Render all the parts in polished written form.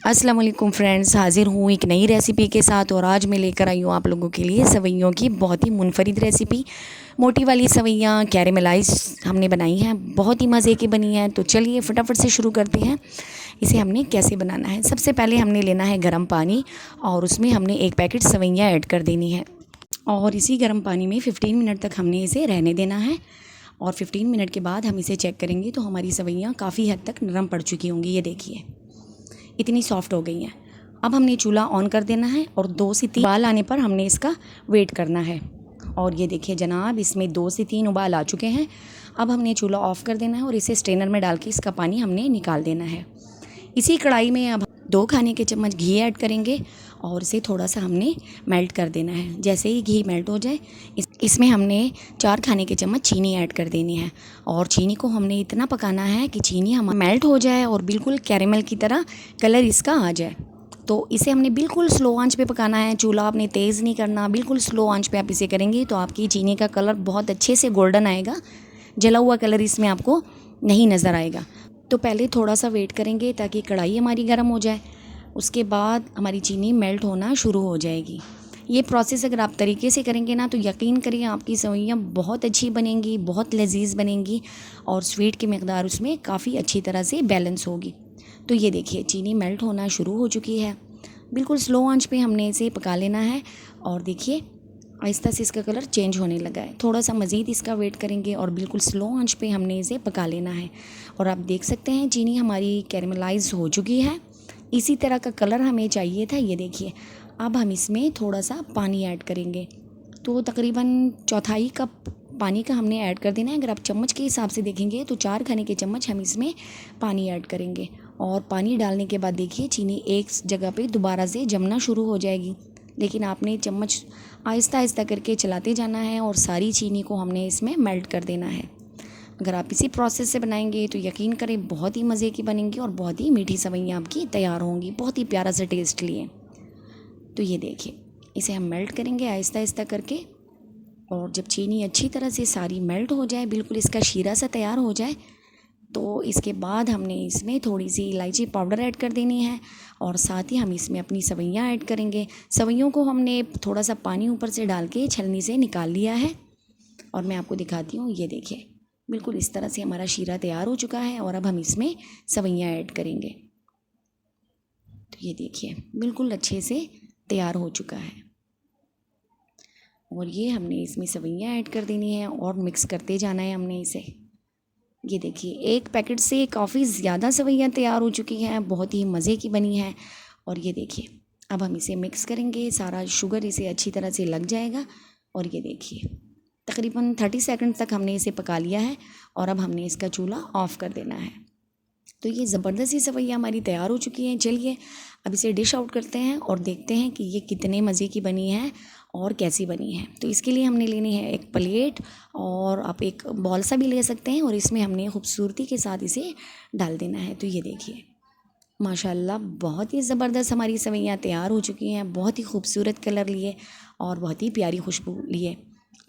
अस्सलाम वालेकुम फ्रेंड्स, हाज़िर हूँ एक नई रेसिपी के साथ। और आज मैं लेकर आई हूँ आप लोगों के लिए सवैयों की बहुत ही मुनफरिद रेसिपी। मोटी वाली सवैयाँ कैरेमलाइज हमने बनाई हैं, बहुत ही मज़े की बनी हैं। तो चलिए फटाफट से शुरू करते हैं। इसे हमने कैसे बनाना है, सबसे पहले हमने लेना है गर्म पानी और उसमें हमने एक पैकेट सवैयाँ ऐड कर देनी है। और इसी गर्म पानी में 15 मिनट तक हमने इसे रहने देना है। और 15 मिनट के बाद हम इसे चेक करेंगे तो हमारी सवैयाँ काफ़ी हद तक नरम पड़ चुकी होंगी। ये देखिए इतनी सॉफ्ट हो गई हैं। अब हमने चूल्हा ऑन कर देना है और 2 से 3 उबाल आने पर हमने इसका वेट करना है। और ये देखिए जनाब, इसमें 2 से 3 उबाल आ चुके हैं। अब हमने चूल्हा ऑफ़ कर देना है और इसे स्ट्रेनर में डाल के इसका पानी हमने निकाल देना है। इसी कढ़ाई में अब 2 खाने के चम्मच घी ऐड करेंगे और इसे थोड़ा सा हमने मेल्ट कर देना है। जैसे ही घी मेल्ट हो जाए इसमें हमने 4 खाने के चम्मच चीनी ऐड कर देनी है। और चीनी को हमने इतना पकाना है कि चीनी हम मेल्ट हो जाए और बिल्कुल कैरेमल की तरह कलर इसका आ जाए। तो इसे हमने बिल्कुल स्लो आंच पे पकाना है। चूल्हा आपने तेज़ नहीं करना, बिल्कुल स्लो आंच पे आप इसे करेंगे तो आपकी चीनी का कलर बहुत अच्छे से गोल्डन आएगा। जला हुआ कलर इसमें आपको नहीं नज़र आएगा। तो पहले थोड़ा सा वेट करेंगे ताकि कढ़ाई हमारी गर्म हो जाए। उसके बाद हमारी चीनी मेल्ट होना शुरू हो जाएगी। ये प्रोसेस अगर आप तरीके से करेंगे ना तो यकीन करिए आपकी सवैयाँ बहुत अच्छी बनेंगी, बहुत लजीज बनेंगी और स्वीट की मकदार उसमें काफ़ी अच्छी तरह से बैलेंस होगी। तो ये देखिए चीनी मेल्ट होना शुरू हो चुकी है। बिल्कुल स्लो आंच पे हमने इसे पका लेना है। और देखिए आहिस्ता से इसका कलर चेंज होने लगा है। थोड़ा सा मज़ीद इसका वेट करेंगे और बिल्कुल स्लो आंच पे हमने इसे पका लेना है। और आप देख सकते हैं चीनी हमारी कैरेमलाइज हो चुकी है। इसी तरह का कलर हमें चाहिए था। ये देखिए अब हम इसमें थोड़ा सा पानी ऐड करेंगे। तो तकरीबन चौथाई कप पानी का हमने ऐड कर देना है। अगर आप चम्मच के हिसाब से देखेंगे तो 4 खाने के चम्मच हम इसमें पानी ऐड करेंगे। और पानी डालने के बाद देखिए चीनी एक जगह पे दोबारा से जमना शुरू हो जाएगी। लेकिन आपने चम्मच आहिस्ता आहिस्ता करके चलाते जाना है और सारी चीनी को हमने इसमें मेल्ट कर देना है। अगर आप इसी प्रोसेस से बनाएंगे तो यकीन करें बहुत ही मज़े की बनेंगी और बहुत ही मीठी सवैयाँ आपकी तैयार होंगी, बहुत ही प्यारा सा टेस्ट लिए। तो ये देखिए इसे हम मेल्ट करेंगे आहिस्ता आहिस्ता करके। और जब चीनी अच्छी तरह से सारी मेल्ट हो जाए, बिल्कुल इसका शीरा सा तैयार हो जाए, तो इसके बाद हमने इसमें थोड़ी सी इलायची पाउडर ऐड कर देनी है। और साथ ही हम इसमें अपनी सवैयाँ ऐड करेंगे। सवैयों को हमने थोड़ा सा पानी ऊपर से डाल के छलनी से निकाल लिया है। और मैं आपको दिखाती हूँ, ये देखिए बिल्कुल इस तरह से हमारा शीरा तैयार हो चुका है। और अब हम इसमें सवैयाँ ऐड करेंगे। तो ये देखिए बिल्कुल अच्छे से तैयार हो चुका है। और ये हमने इसमें सवैयाँ ऐड कर देनी है और मिक्स करते जाना है हमने इसे। ये देखिए एक पैकेट से काफ़ी ज़्यादा सवैयाँ तैयार हो चुकी हैं, बहुत ही मज़े की बनी हैं। और ये देखिए अब हम इसे मिक्स करेंगे, सारा शुगर इसे अच्छी तरह से लग जाएगा। और ये देखिए तकरीबन 30 सेकंड तक हमने इसे पका लिया है। और अब हमने इसका चूल्हा ऑफ़ कर देना है। तो ये ज़बरदस्त सी सवैयाँ हमारी तैयार हो चुकी हैं। चलिए अब इसे डिश आउट करते हैं और देखते हैं कि ये कितने मज़े की बनी है और कैसी बनी है। तो इसके लिए हमने लेनी है एक प्लेट और आप एक बॉल सा भी ले सकते हैं। और इसमें हमने खूबसूरती के साथ इसे डाल देना है। तो ये देखिए माशाल्लाह बहुत ही ज़बरदस्त हमारी सवैयाँ तैयार हो चुकी हैं, बहुत ही खूबसूरत कलर लिए और बहुत ही प्यारी खुशबू लिए।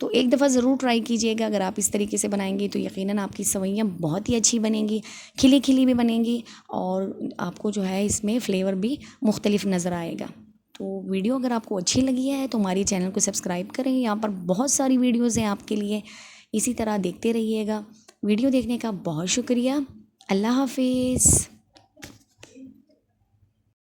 तो एक दफ़ा ज़रूर ट्राई कीजिएगा। अगर आप इस तरीके से बनाएंगे तो यकीनन आपकी सवैयाँ बहुत ही अच्छी बनेंगी, खिली खिली भी बनेंगी और आपको जो है इसमें फ़्लेवर भी मुख्तलिफ नज़र आएगा। तो वीडियो अगर आपको अच्छी लगी है तो हमारे चैनल को सब्सक्राइब करें। यहाँ पर बहुत सारी वीडियोज़ हैं आपके लिए, इसी तरह देखते रहिएगा। वीडियो देखने का बहुत शुक्रिया। अल्लाह हाफिज़।